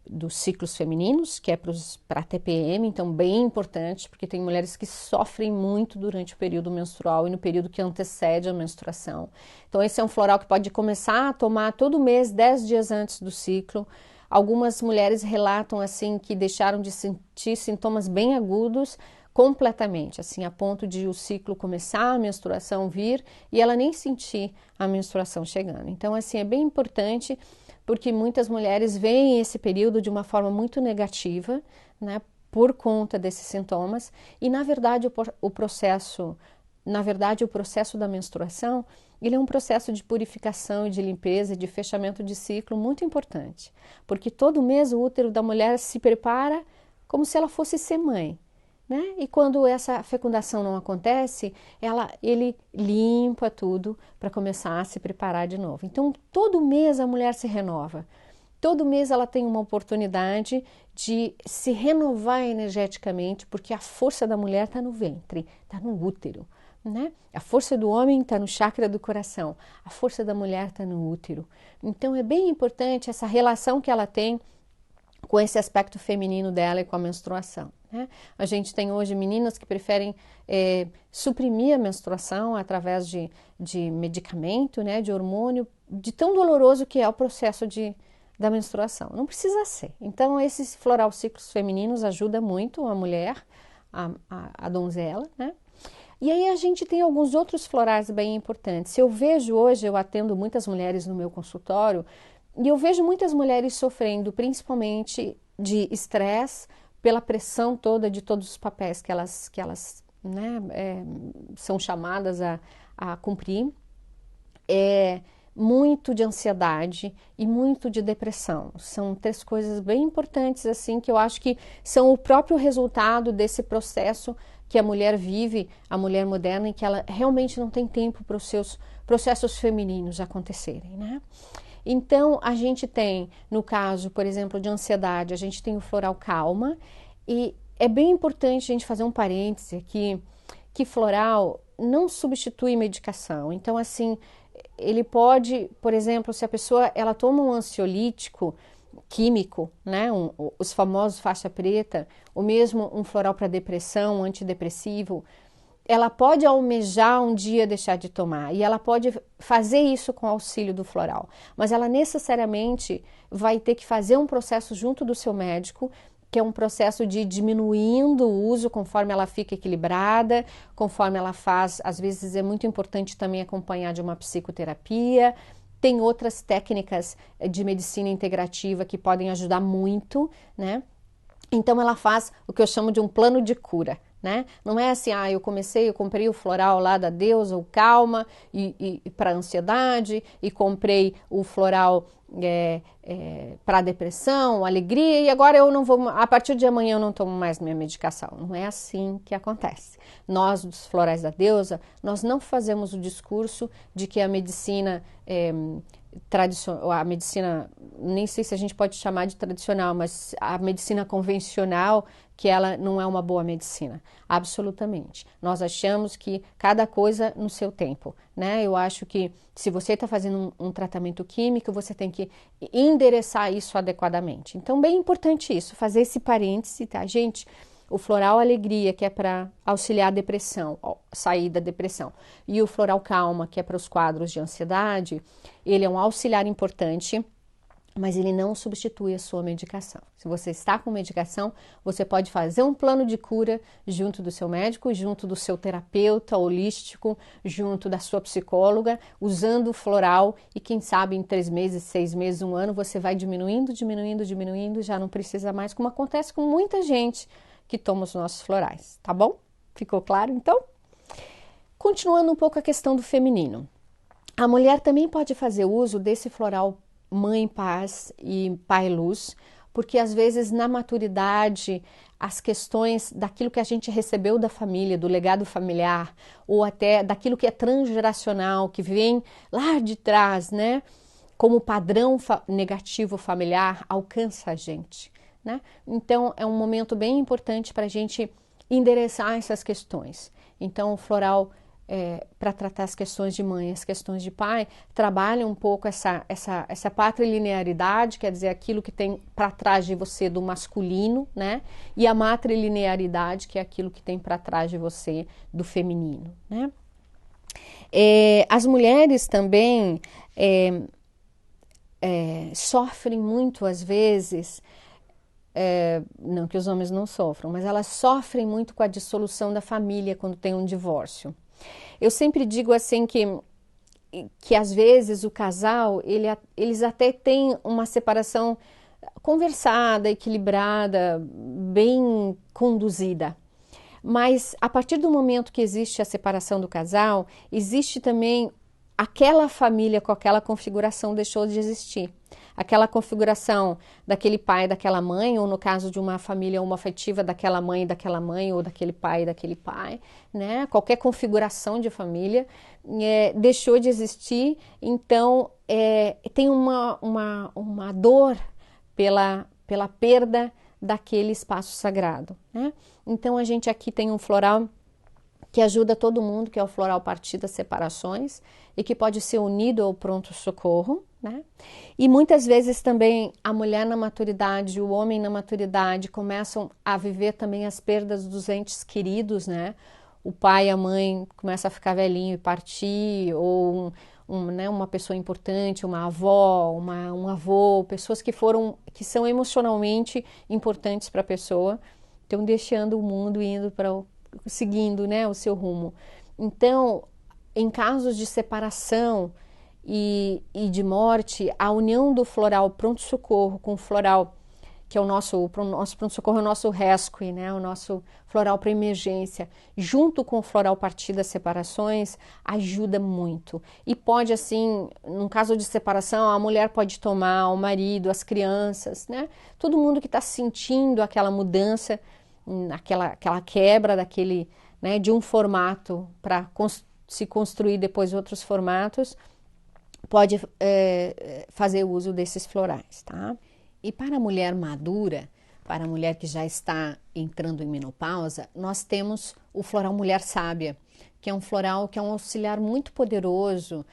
dos ciclos femininos, que é para TPM, então bem importante, porque tem mulheres que sofrem muito durante o período menstrual e no período que antecede a menstruação. Então esse é um floral que pode começar a tomar todo mês, 10 dias antes do ciclo. Algumas mulheres relatam assim que deixaram de sentir sintomas bem agudos completamente, assim, a ponto de o ciclo começar, a menstruação vir e ela nem sentir a menstruação chegando. Então, assim, é bem importante porque muitas mulheres veem esse período de uma forma muito negativa, né, por conta desses sintomas, e na verdade o processo da menstruação, ele é um processo de purificação e de limpeza, de fechamento de ciclo muito importante, porque todo mês o útero da mulher se prepara como se ela fosse ser mãe. Né? E quando essa fecundação não acontece, ele limpa tudo para começar a se preparar de novo. Então, todo mês a mulher se renova. Todo mês ela tem uma oportunidade de se renovar energeticamente, porque a força da mulher está no ventre, está no útero. Né? A força do homem está no chakra do coração, a força da mulher está no útero. Então, é bem importante essa relação que ela tem com esse aspecto feminino dela e com a menstruação. Né? A gente tem hoje meninas que preferem suprimir a menstruação através de medicamento, né, de hormônio, de tão doloroso que é o processo da menstruação. Não precisa ser. Então, esses floral ciclos femininos ajuda muito a mulher a donzela, né? E aí a gente tem alguns outros florais bem importantes. Eu vejo hoje, eu atendo muitas mulheres no meu consultório, e eu vejo muitas mulheres sofrendo, principalmente de estresse, pela pressão toda de todos os papéis que elas né, são chamadas a cumprir. Muito de ansiedade e muito de depressão. São 3 coisas bem importantes, assim, que eu acho que são o próprio resultado desse processo que a mulher vive, a mulher moderna, em que ela realmente não tem tempo para os seus processos femininos acontecerem, né? Então, a gente tem, no caso, por exemplo, de ansiedade, a gente tem o floral calma, e é bem importante a gente fazer um parêntese aqui, que floral não substitui medicação. Então, assim, ele pode, por exemplo, se a pessoa ela toma um ansiolítico químico, né, os famosos faixa preta, ou mesmo um floral para depressão, um antidepressivo, ela pode almejar um dia deixar de tomar e ela pode fazer isso com auxílio do floral, mas ela necessariamente vai ter que fazer um processo junto do seu médico, que é um processo de diminuindo o uso conforme ela fica equilibrada, conforme ela faz, às vezes é muito importante também acompanhar de uma psicoterapia. Tem outras técnicas de medicina integrativa que podem ajudar muito, né? Então ela faz o que eu chamo de um plano de cura, né? Não é assim, eu comprei o floral lá da deusa, o calma, e para ansiedade, e comprei o floral para depressão, alegria, e agora eu não vou, a partir de amanhã eu não tomo mais minha medicação. Não é assim que acontece. Nós, dos florais da deusa, nós não fazemos o discurso de que a medicina tradicional, a medicina, nem sei se a gente pode chamar de tradicional, mas a medicina convencional, que ela não é uma boa medicina, absolutamente. Nós achamos que cada coisa no seu tempo, né? Eu acho que se você está fazendo um tratamento químico, você tem que endereçar isso adequadamente. Então, bem importante isso, fazer esse parêntese, tá, gente? O floral alegria, que é para auxiliar a depressão, sair da depressão, e o floral calma, que é para os quadros de ansiedade, ele é um auxiliar importante, mas ele não substitui a sua medicação. Se você está com medicação, você pode fazer um plano de cura junto do seu médico, junto do seu terapeuta holístico, junto da sua psicóloga, usando o floral, e quem sabe em 3 meses, 6 meses, 1 ano, você vai diminuindo, já não precisa mais, como acontece com muita gente que toma os nossos florais, tá bom? Ficou claro, então? Continuando um pouco a questão do feminino. A mulher também pode fazer uso desse floral Mãe Paz e Pai Luz, porque às vezes na maturidade as questões daquilo que a gente recebeu da família, do legado familiar, ou até daquilo que é transgeracional, que vem lá de trás, né? Como padrão negativo familiar, alcança a gente, né? Então é um momento bem importante para a gente endereçar essas questões. Então o floral para tratar as questões de mãe, as questões de pai, trabalha um pouco essa patrilinearidade, quer dizer, aquilo que tem para trás de você do masculino, né? E a matrilinearidade, que é aquilo que tem para trás de você do feminino, né? As mulheres também sofrem muito, às vezes, não que os homens não sofram, mas elas sofrem muito com a dissolução da família quando tem um divórcio. Eu sempre digo assim que às vezes o casal, eles até têm uma separação conversada, equilibrada, bem conduzida. Mas a partir do momento que existe a separação do casal, existe também aquela família com aquela configuração deixou de existir. Aquela configuração daquele pai e daquela mãe, ou no caso de uma família homoafetiva, daquela mãe e daquela mãe, ou daquele pai e daquele pai, né? Qualquer configuração de família deixou de existir, então tem uma dor pela perda daquele espaço sagrado, né? Então a gente aqui tem um floral que ajuda todo mundo, que é o floral Partir das Separações, e que pode ser unido ao pronto-socorro, né? E muitas vezes também a mulher na maturidade, o homem na maturidade começam a viver também as perdas dos entes queridos, né? O pai e a mãe começam a ficar velhinho e partir, ou né, uma pessoa importante, uma avó, um avô, pessoas que são emocionalmente importantes para a pessoa, estão deixando o mundo e indo seguindo, né, o seu rumo. Então, em casos de separação e de morte, a união do floral pronto-socorro com o floral, que é o nosso pronto-socorro, é o nosso rescue, né? O nosso floral para emergência, junto com o floral partida separações, ajuda muito. E pode, assim, num caso de separação, a mulher pode tomar, o marido, as crianças, né? Todo mundo que está sentindo aquela mudança, aquela quebra daquele, né, de um formato para se construir depois outros formatos, pode fazer uso desses florais, tá? E para a mulher madura, para a mulher que já está entrando em menopausa, nós temos o floral Mulher Sábia, que é um floral que é um auxiliar muito poderoso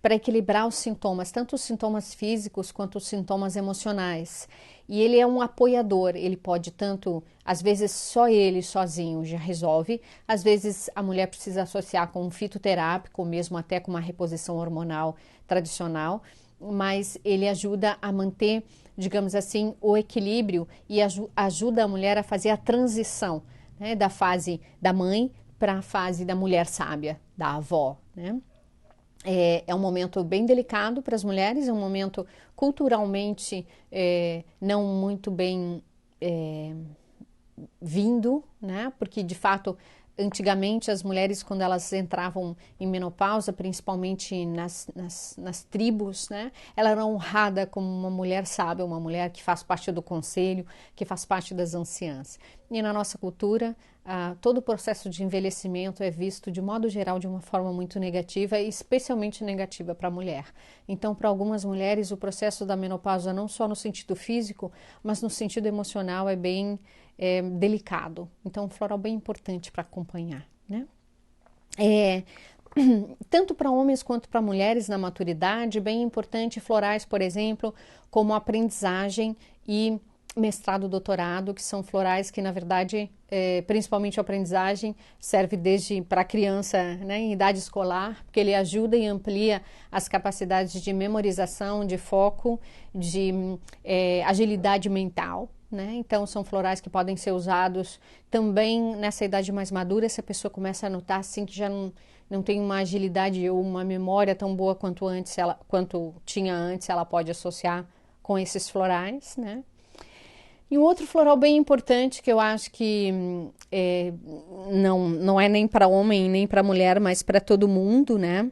para equilibrar os sintomas, tanto os sintomas físicos quanto os sintomas emocionais. E ele é um apoiador, ele pode tanto, às vezes só ele sozinho já resolve, às vezes a mulher precisa associar com um fitoterápico, ou mesmo até com uma reposição hormonal tradicional, mas ele ajuda a manter, digamos assim, o equilíbrio e ajuda a mulher a fazer a transição, né, da fase da mãe para a fase da mulher sábia, da avó, né? É um momento bem delicado para as mulheres, é um momento culturalmente não muito bem vindo, né? Porque de fato antigamente as mulheres, quando elas entravam em menopausa, principalmente nas tribos, né, ela era honrada como uma mulher sábia, uma mulher que faz parte do conselho, que faz parte das anciãs. E na nossa cultura, todo o processo de envelhecimento é visto, de modo geral, de uma forma muito negativa, e especialmente negativa para a mulher. Então, para algumas mulheres, o processo da menopausa, não só no sentido físico, mas no sentido emocional, é bem delicado. Então, um floral bem importante para acompanhar, né? Tanto para homens quanto para mulheres na maturidade, bem importante florais, por exemplo, como aprendizagem e mestrado, doutorado, que são florais que, na verdade, principalmente a aprendizagem, serve desde para a criança, né, em idade escolar, porque ele ajuda e amplia as capacidades de memorização, de foco, de agilidade mental, né? Então, são florais que podem ser usados também nessa idade mais madura, se a pessoa começa a notar assim que já não tem uma agilidade ou uma memória tão boa quanto tinha antes, ela pode associar com esses florais, né? E um outro floral bem importante que eu acho que não é nem para homem nem para mulher, mas para todo mundo, né?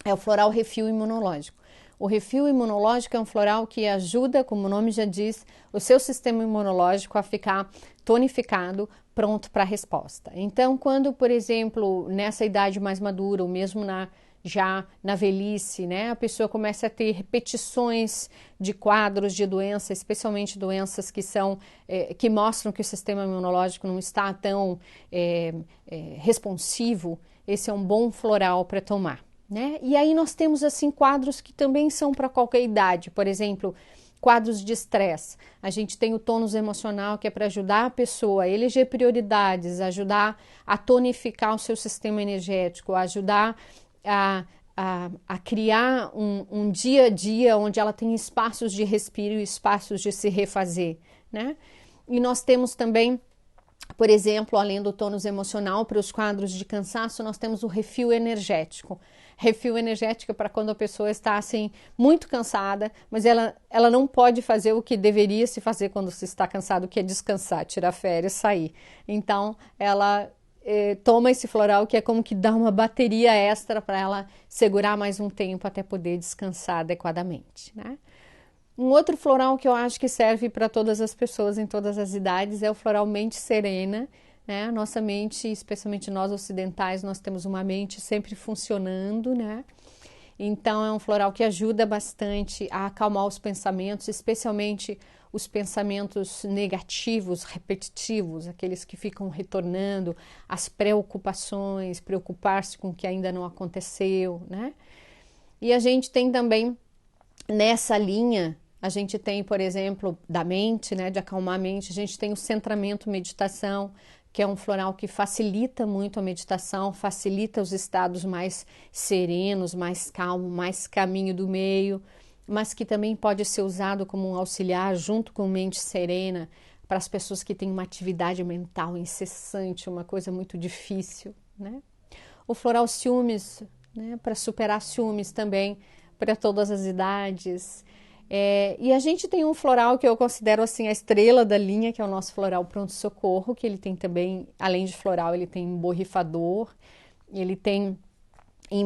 É o floral refil imunológico. O refil imunológico é um floral que ajuda, como o nome já diz, o seu sistema imunológico a ficar tonificado, pronto para a resposta. Então, quando, por exemplo, nessa idade mais madura, ou mesmo já na velhice, né, a pessoa começa a ter repetições de quadros de doença, especialmente doenças que mostram que o sistema imunológico não está tão responsivo, esse é um bom floral para tomar, né? E aí nós temos assim quadros que também são para qualquer idade, por exemplo, quadros de estresse. A gente tem o tônus emocional, que é para ajudar a pessoa a eleger prioridades, ajudar a tonificar o seu sistema energético, ajudar a criar um dia a dia onde ela tem espaços de respiro e espaços de se refazer, né? E nós temos também, por exemplo, além do tônus emocional, para os quadros de cansaço, nós temos o refil energético. Refil energético para quando a pessoa está assim muito cansada, mas ela não pode fazer o que deveria se fazer quando se está cansado, que é descansar, tirar férias, sair. Então, ela toma esse floral que é como que dá uma bateria extra para ela segurar mais um tempo até poder descansar adequadamente, né? Um outro floral que eu acho que serve para todas as pessoas em todas as idades é o floral Mente Serena, né? A nossa mente, especialmente nós ocidentais, nós temos uma mente sempre funcionando, né? Então é um floral que ajuda bastante a acalmar os pensamentos, especialmente os pensamentos negativos, repetitivos, aqueles que ficam retornando, as preocupações, preocupar-se com o que ainda não aconteceu, né? E a gente tem também nessa linha, a gente tem, por exemplo, da mente, né, de acalmar a mente, a gente tem o centramento meditação, que é um floral que facilita muito a meditação, facilita os estados mais serenos, mais calmos, mais caminho do meio, mas que também pode ser usado como um auxiliar junto com mente serena para as pessoas que têm uma atividade mental incessante, uma coisa muito difícil, né? O floral ciúmes, né? Para superar ciúmes também, para todas as idades. E a gente tem um floral que eu considero assim a estrela da linha, que é o nosso floral pronto-socorro, que ele tem também, além de floral, ele tem borrifador, ele tem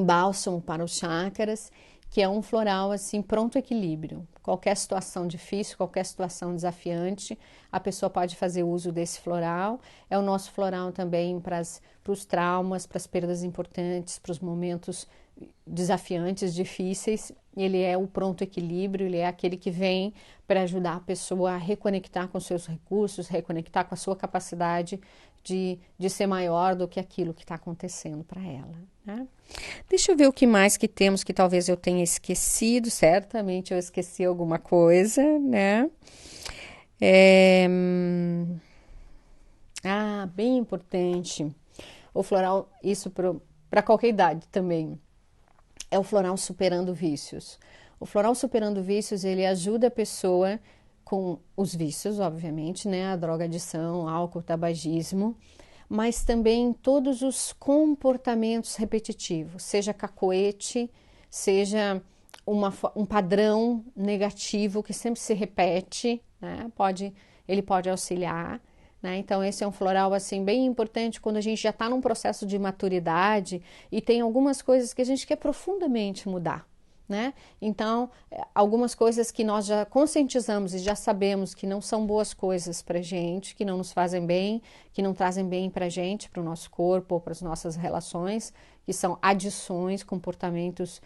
bálsamo para os chakras, que é um floral assim pronto equilíbrio. Qualquer situação difícil, qualquer situação desafiante, a pessoa pode fazer uso desse floral. É o nosso floral também para os traumas, para as perdas importantes, para os momentos desafiantes, difíceis. Ele é o pronto equilíbrio, ele é aquele que vem para ajudar a pessoa a reconectar com seus recursos, reconectar com a sua capacidade de ser maior do que aquilo que está acontecendo para ela, né? Deixa eu ver o que mais que temos que talvez eu tenha esquecido. Certamente eu esqueci alguma coisa, né? Bem importante. O floral, isso para qualquer idade também. É o floral superando vícios. O floral superando vícios, ele ajuda a pessoa com os vícios, obviamente, né? A drogadição, álcool, tabagismo, mas também todos os comportamentos repetitivos, seja cacoete, seja um padrão negativo que sempre se repete, né? Ele pode auxiliar, né? Então esse é um floral assim bem importante quando a gente já está num processo de maturidade e tem algumas coisas que a gente quer profundamente mudar, né? Então, algumas coisas que nós já conscientizamos e já sabemos que não são boas coisas para a gente, que não nos fazem bem, que não trazem bem para a gente, para o nosso corpo ou para as nossas relações, que são adições, comportamentos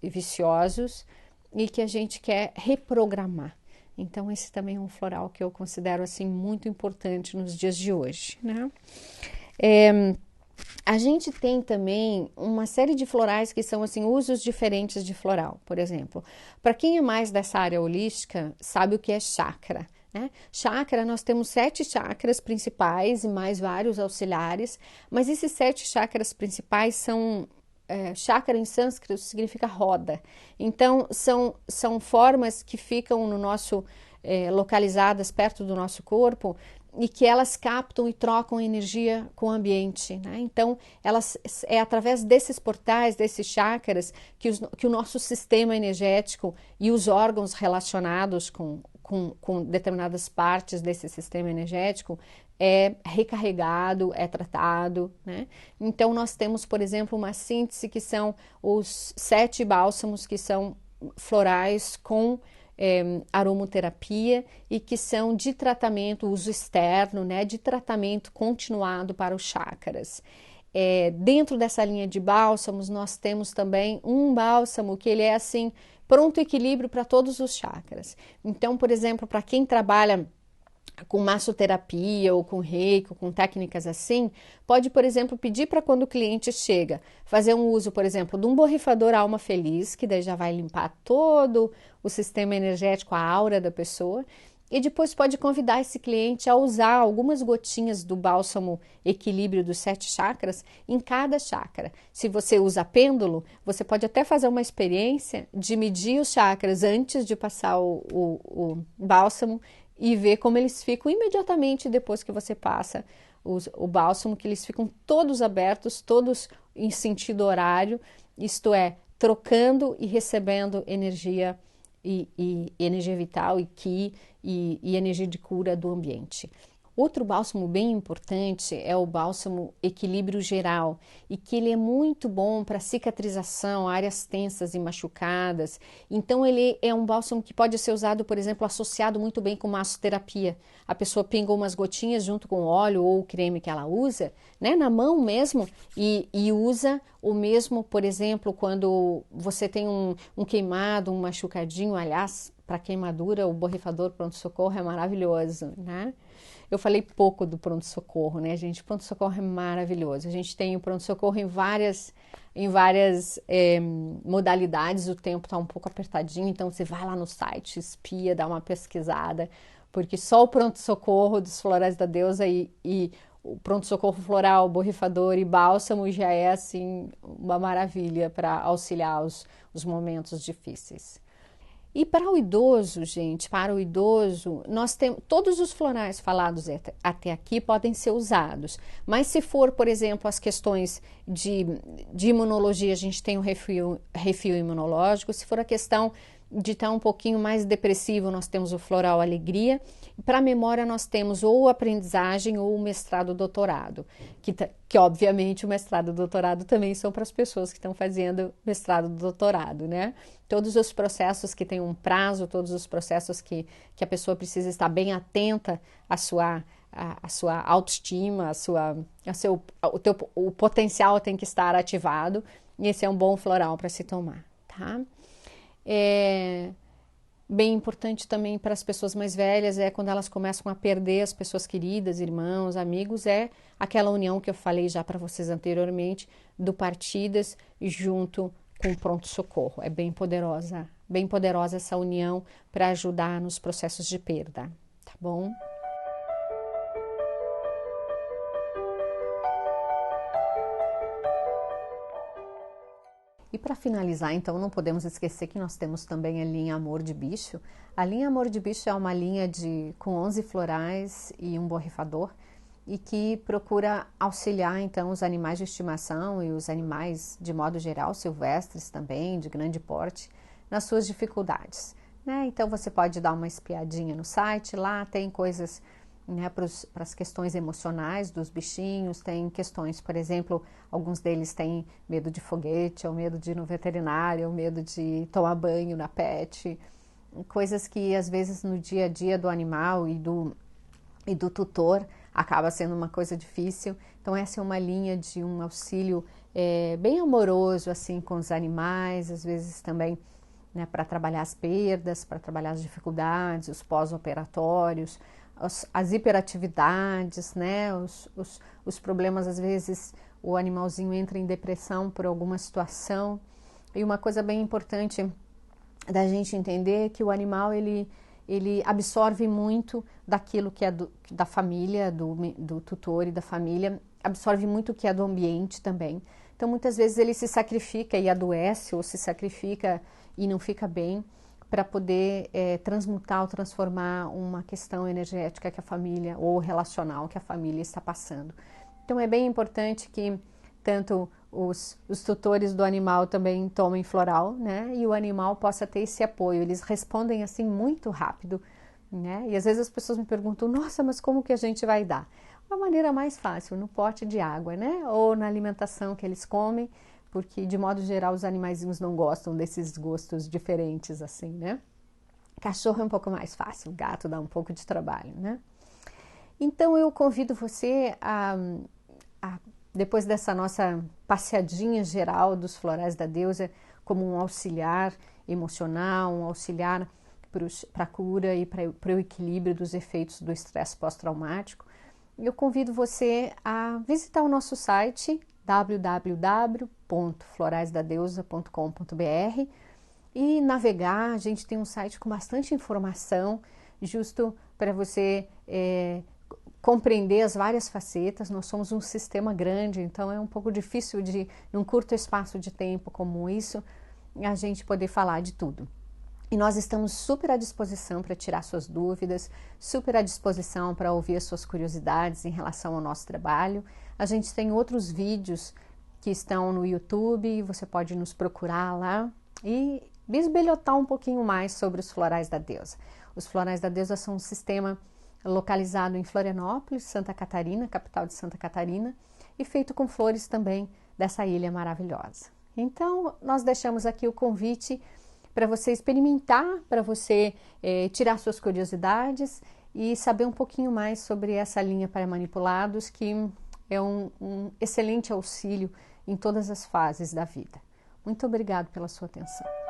viciosos e que a gente quer reprogramar. Então, esse também é um floral que eu considero assim muito importante nos dias de hoje, né? A gente tem também uma série de florais que são assim usos diferentes de floral. Por exemplo, para quem é mais dessa área holística, sabe o que é chakra, né? Chakra, nós temos 7 chakras principais e mais vários auxiliares, mas esses 7 chakras principais são... chakra em sânscrito significa roda. Então, são formas que ficam no nosso... localizadas perto do nosso corpo e que elas captam e trocam energia com o ambiente, né? Então, é através desses portais, desses chakras, que o nosso sistema energético e os órgãos relacionados com determinadas partes desse sistema energético é recarregado, é tratado, né? Então, nós temos, por exemplo, uma síntese que são os 7 bálsamos, que são florais com aromoterapia e que são de tratamento, uso externo, né, de tratamento continuado para os chakras. Dentro dessa linha de bálsamos, nós temos também um bálsamo que ele é assim, pronto equilíbrio para todos os chakras. Então, por exemplo, para quem trabalha com massoterapia ou com reiki, ou com técnicas assim, pode, por exemplo, pedir para quando o cliente chega, fazer um uso, por exemplo, de um borrifador alma feliz, que daí já vai limpar todo o sistema energético, a aura da pessoa, e depois pode convidar esse cliente a usar algumas gotinhas do bálsamo equilíbrio dos 7 chakras em cada chakra. Se você usa pêndulo, você pode até fazer uma experiência de medir os chakras antes de passar o bálsamo e ver como eles ficam imediatamente depois que você passa o bálsamo, que eles ficam todos abertos, todos em sentido horário, isto é, trocando e recebendo energia e energia vital e ki e energia de cura do ambiente. Outro bálsamo bem importante é o bálsamo equilíbrio geral e que ele é muito bom para cicatrização, áreas tensas e machucadas. Então ele é um bálsamo que pode ser usado, por exemplo, associado muito bem com massoterapia. A pessoa pinga umas gotinhas junto com o óleo ou o creme que ela usa, né, na mão mesmo e usa o mesmo, por exemplo, quando você tem um queimado, um machucadinho. Aliás, para queimadura, o borrifador pronto-socorro é maravilhoso, né? Eu falei pouco do pronto-socorro, né, gente? O pronto-socorro é maravilhoso. A gente tem o pronto-socorro em várias modalidades. O tempo está um pouco apertadinho, então você vai lá no site, espia, dá uma pesquisada, porque só o pronto-socorro dos Florais da Deusa e o pronto-socorro floral, borrifador e bálsamo já é, assim, uma maravilha para auxiliar os momentos difíceis. E para o idoso, gente, para o idoso, nós temos todos os florais falados até aqui podem ser usados. Mas se for, por exemplo, as questões de imunologia, a gente tem o refil imunológico. Se for a questão de estar um pouquinho mais depressivo, nós temos o floral alegria. Para a memória, nós temos ou aprendizagem ou o mestrado doutorado, que obviamente o mestrado doutorado também são para as pessoas que estão fazendo mestrado doutorado, né? Todos os processos que têm um prazo, todos os processos que a pessoa precisa estar bem atenta à sua autoestima, o potencial tem que estar ativado, e esse é um bom floral para se tomar, tá? Bem importante também para as pessoas mais velhas quando elas começam a perder as pessoas queridas, irmãos, amigos, aquela união que eu falei já para vocês anteriormente, do Partidas junto com o pronto-socorro. É bem poderosa essa união para ajudar nos processos de perda, tá bom? E para finalizar, então, não podemos esquecer que nós temos também a linha Amor de Bicho. A linha Amor de Bicho é uma linha com 11 florais e um borrifador e que procura auxiliar, então, os animais de estimação e os animais, de modo geral, silvestres também, de grande porte, nas suas dificuldades, né? Então, você pode dar uma espiadinha no site, lá tem coisas, né, para as questões emocionais dos bichinhos, tem questões, por exemplo, alguns deles têm medo de foguete, ou medo de ir no veterinário, ou medo de tomar banho na pet, coisas que às vezes no dia a dia do animal e do tutor acaba sendo uma coisa difícil. Então essa é uma linha de um auxílio bem amoroso assim com os animais, às vezes também, né, para trabalhar as perdas, para trabalhar as dificuldades, os pós-operatórios, as hiperatividades, né, os problemas, às vezes o animalzinho entra em depressão por alguma situação. E uma coisa bem importante da gente entender é que o animal ele absorve muito daquilo que é da família, do tutor e da família, absorve muito o que é do ambiente também. Então muitas vezes ele se sacrifica e adoece, ou se sacrifica e não fica bem, para poder transmutar ou transformar uma questão energética que a família, ou relacional que a família está passando. Então é bem importante que tanto os tutores do animal também tomem floral, né? E o animal possa ter esse apoio. Eles respondem assim muito rápido, né? E às vezes as pessoas me perguntam, nossa, mas como que a gente vai dar? A maneira mais fácil, no pote de água, né? Ou na alimentação que eles comem, porque de modo geral os animaizinhos não gostam desses gostos diferentes assim, né? Cachorro é um pouco mais fácil, gato dá um pouco de trabalho, né? Então eu convido você a depois dessa nossa passeadinha geral dos florais da deusa, como um auxiliar emocional, um auxiliar para a cura e para o equilíbrio dos efeitos do estresse pós-traumático, eu convido você a visitar o nosso site www.floraisdadeusa.com.br e navegar. A gente tem um site com bastante informação, justo para você compreender as várias facetas. Nós somos um sistema grande, então é um pouco difícil de, num curto espaço de tempo como isso, a gente poder falar de tudo. E nós estamos super à disposição para tirar suas dúvidas, super à disposição para ouvir as suas curiosidades em relação ao nosso trabalho. A gente tem outros vídeos que estão no YouTube, você pode nos procurar lá e bisbilhotar um pouquinho mais sobre os florais da deusa. Os florais da deusa são um sistema localizado em Florianópolis, Santa Catarina, capital de Santa Catarina, e feito com flores também dessa ilha maravilhosa. Então, nós deixamos aqui o convite para você experimentar, para você tirar suas curiosidades e saber um pouquinho mais sobre essa linha para manipulados, que é um excelente auxílio em todas as fases da vida. Muito obrigado pela sua atenção.